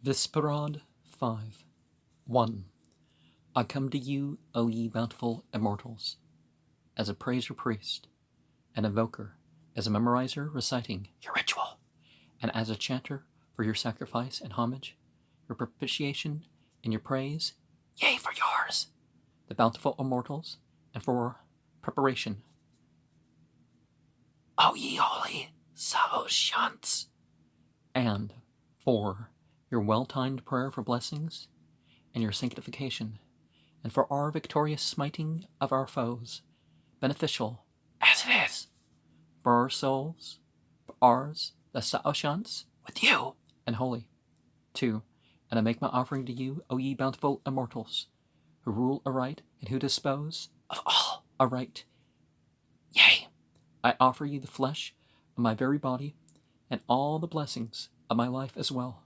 Visparad 5. 1. I come to you, O ye bountiful immortals, as a praiser priest, an invoker, as a memorizer reciting your ritual, and as a chanter for your sacrifice and homage, your propitiation and your praise, yea, for yours, the bountiful immortals, and for preparation. O ye holy Saoshants, and for your well-timed prayer for blessings and your sanctification, and for our victorious smiting of our foes, beneficial as it is for our souls, for ours, the Saoshants, with you, and holy. 2. And I make my offering to you, O ye bountiful immortals, who rule aright and who dispose of all aright. Yea, I offer you the flesh of my very body and all the blessings of my life as well.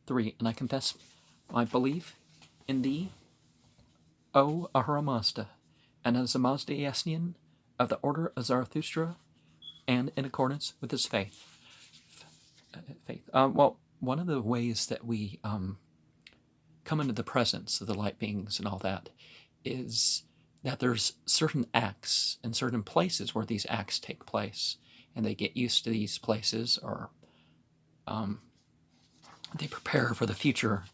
3. And I confess my belief in thee, O Ahura Mazda, and as a Mazdaeasnian of the order of Zarathustra, and in accordance with his faith. Well, one of the ways that we come into the presence of the light beings and all that is that there's certain acts and certain places where these acts take place, and they get used to these places, or they prepare for the future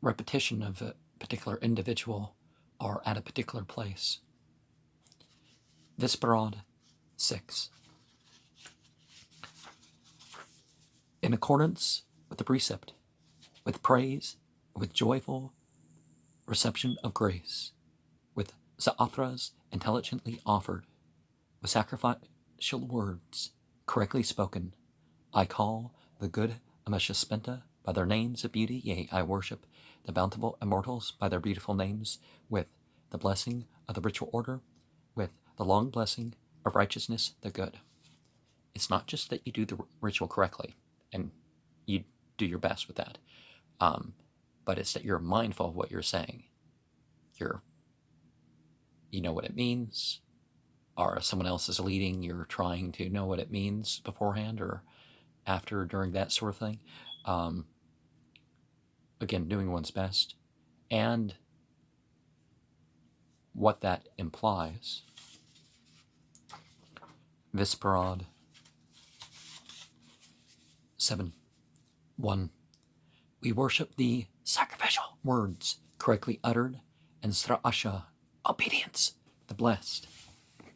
repetition of a particular individual or at a particular place. Visparad 6. In accordance with the precept, with praise, with joyful reception of grace, with sa'athras intelligently offered, with sacrificial words correctly spoken, I call the good Ameshaspenta by their names of beauty, yea, I worship the bountiful immortals by their beautiful names, with the blessing of the ritual order, with the long blessing of righteousness the good. It's not just that you do the ritual correctly, and you do your best with that, but it's that you're mindful of what you're saying. You know what it means, or if someone else is leading, you're trying to know what it means beforehand or after, during, that sort of thing. Again, doing one's best, and what that implies. Visparad 7. 1. We worship the sacrificial words correctly uttered, and Sra'asha, obedience, the blessed,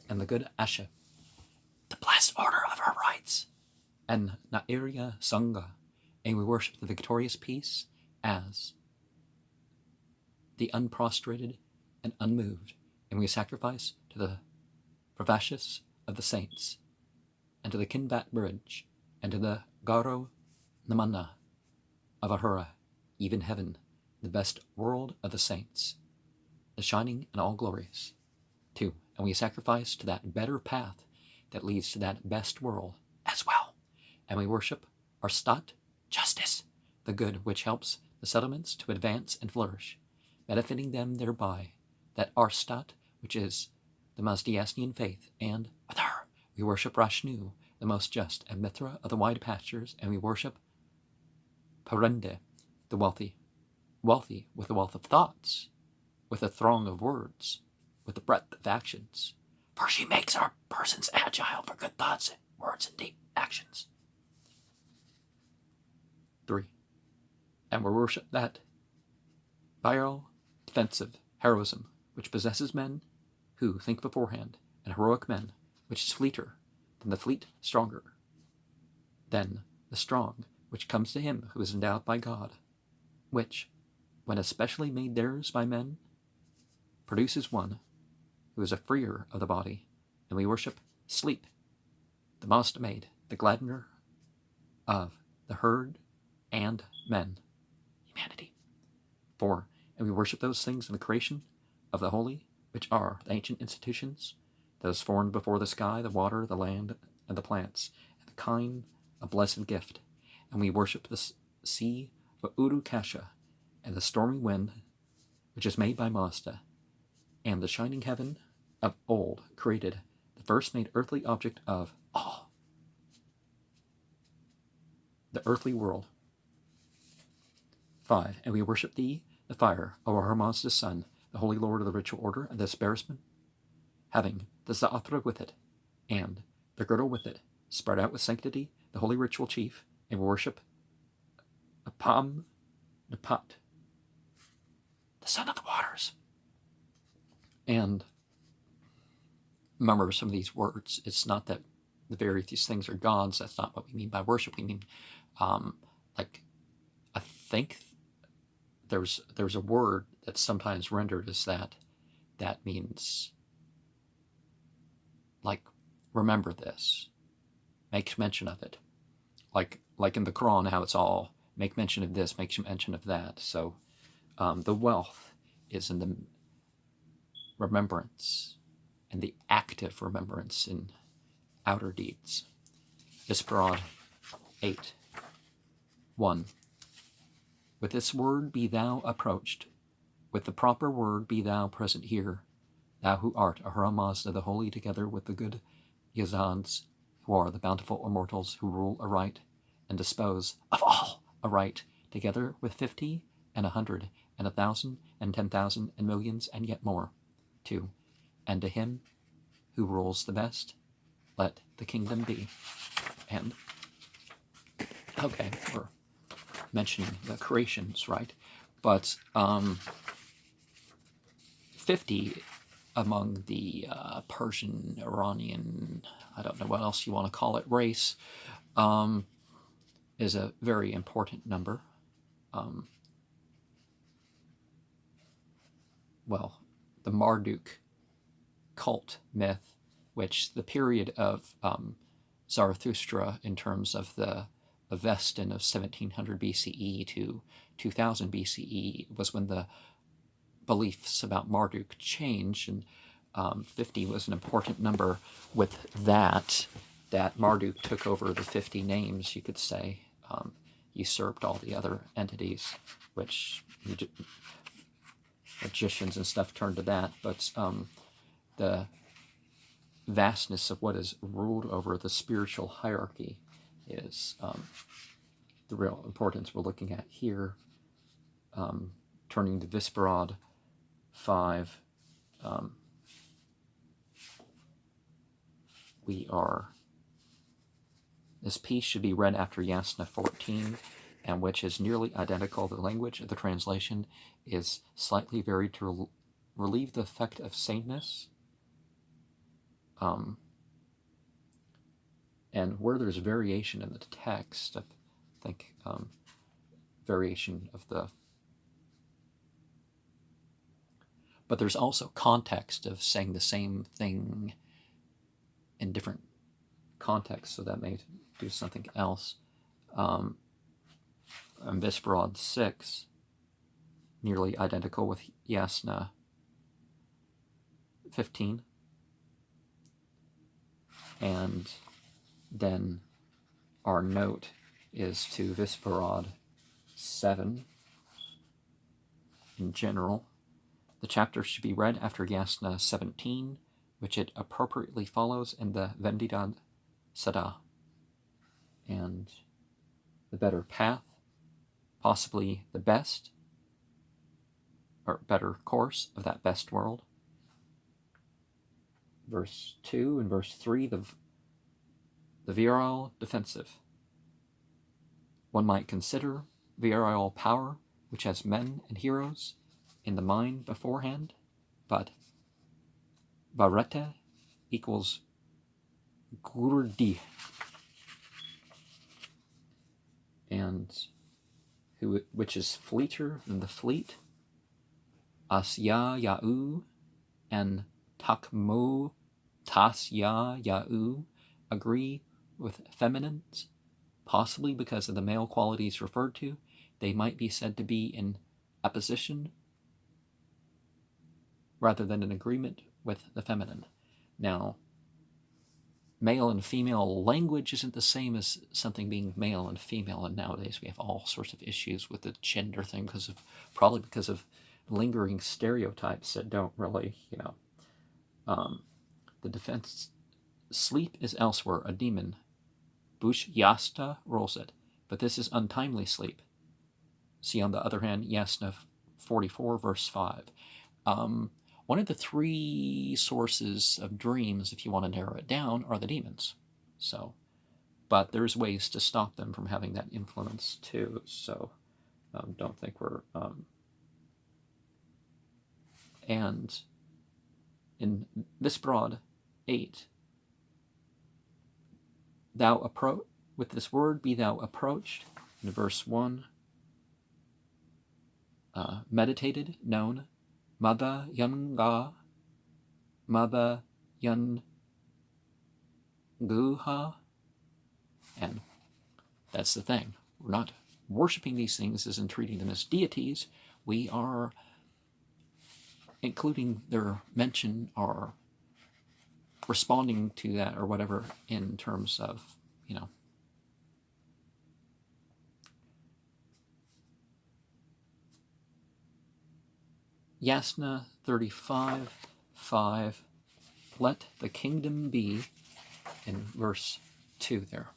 and the good Asha, the blessed order of our rights, and Nairya Sangha, and we worship the victorious peace as the unprostrated and unmoved, and we sacrifice to the Pravashis of the saints, and to the Kinvat bridge, and to the Garo Namana of Ahura, even heaven, the best world of the saints, the shining and all glorious. 2. And we sacrifice to that better path that leads to that best world as well. And we worship our Stat, justice, the good which helps the settlements to advance and flourish, benefiting them thereby, that our Stat, which is the Mazdaeasnian faith, and with her we worship Rashnu, the most just, and Mithra of the wide pastures, and we worship Parende, the wealthy with the wealth of thoughts, with a throng of words, with the breadth of actions, for she makes our persons agile for good thoughts, words, and deep actions. 3. And we worship that virile, defensive heroism which possesses men who think beforehand, and heroic men which is fleeter than the fleet, stronger than the strong, which comes to him who is endowed by God, which, when especially made theirs by men, produces one who is a freer of the body, and we worship sleep, the most made, the gladdener of the herd and men, humanity. 4. And we worship those things in the creation of the holy, which are the ancient institutions, those formed before the sky, the water, the land, and the plants, and the kind of blessed gift. And we worship the sea of Uru Kasha, and the stormy wind, which is made by Mazda, and the shining heaven of old created, the first made earthly object of all the earthly world, 5. And we worship thee, the fire, O our Mazda's son, the holy lord of the ritual order, and the Sparesman, having the Za'athra with it, and the girdle with it, spread out with sanctity, the holy ritual chief, and we worship Apam Napat, the son of the waters. And remember some of these words, it's not that the various things are gods. That's not what we mean by worship. We mean, like, I think there's a word that's sometimes rendered as that means, like, remember this, make mention of it, like in the Quran, how it's all make mention of this, make mention of that. So the wealth is in the remembrance and the active remembrance in outer deeds. Visparad 8. 1. With this word be thou approached, with the proper word be thou present here, thou who art Ahura Mazda the holy, together with the good Yazads, who are the bountiful immortals, who rule aright and dispose of all aright, together with 50 and 100 and 1,000 and 10,000 and millions and yet more. 2. And to him who rules the best, let the kingdom be. And, okay, we're mentioning the creations, right? But 50 among the Persian, Iranian, I don't know what else you want to call it, race, is a very important number. Well, the Marduk cult myth, which the period of Zarathustra in terms of the Avesta of 1700 BCE to 2000 BCE was when the beliefs about Marduk changed, and 50 was an important number with that Marduk took over the 50 names, you could say, usurped all the other entities, which magicians and stuff turned to that, but the vastness of what is ruled over the spiritual hierarchy is the real importance we're looking at here. Turning to Visparad 5, this piece should be read after Yasna 14, and which is nearly identical. The language of the translation is slightly varied to relieve the effect of sameness. And where there's variation in the text, I think variation of the... But there's also context of saying the same thing in different contexts, so that may do something else. And Visparad 6, nearly identical with Yasna 15. And then our note is to Visparad 7 in general. The chapter should be read after Yasna 17, which it appropriately follows in the Vendidad Sada. And the better path, possibly the best, or better course of that best world. Verse 2 and verse 3, the virile defensive. One might consider virile power, which has men and heroes in the mind beforehand, but varete equals gurdi, and which is fleeter than the fleet. Asya ya'u and takmo tasya ya'u agree with feminines, possibly because of the male qualities referred to. They might be said to be in opposition rather than in agreement with the feminine. Now, male and female language isn't the same as something being male and female, and nowadays we have all sorts of issues with the gender thing probably because of lingering stereotypes that don't really, the defense. Sleep is elsewhere a demon. Bush Yasta rolls it, but this is untimely sleep. See, on the other hand, Yasna 44, verse 5. One of the three sources of dreams, if you want to narrow it down, are the demons. So, but there's ways to stop them from having that influence too. So, don't think we're... and in Visparad 8, with this word be thou approached, in verse 1, meditated, known, Mada Yanga, Mada Yan Guha. And that's the thing. We're not worshiping these things as in treating them as deities. We are, including their mention, are responding to that or whatever in terms of, you know, Yasna 35, 5, let the kingdom be, in verse 2 there.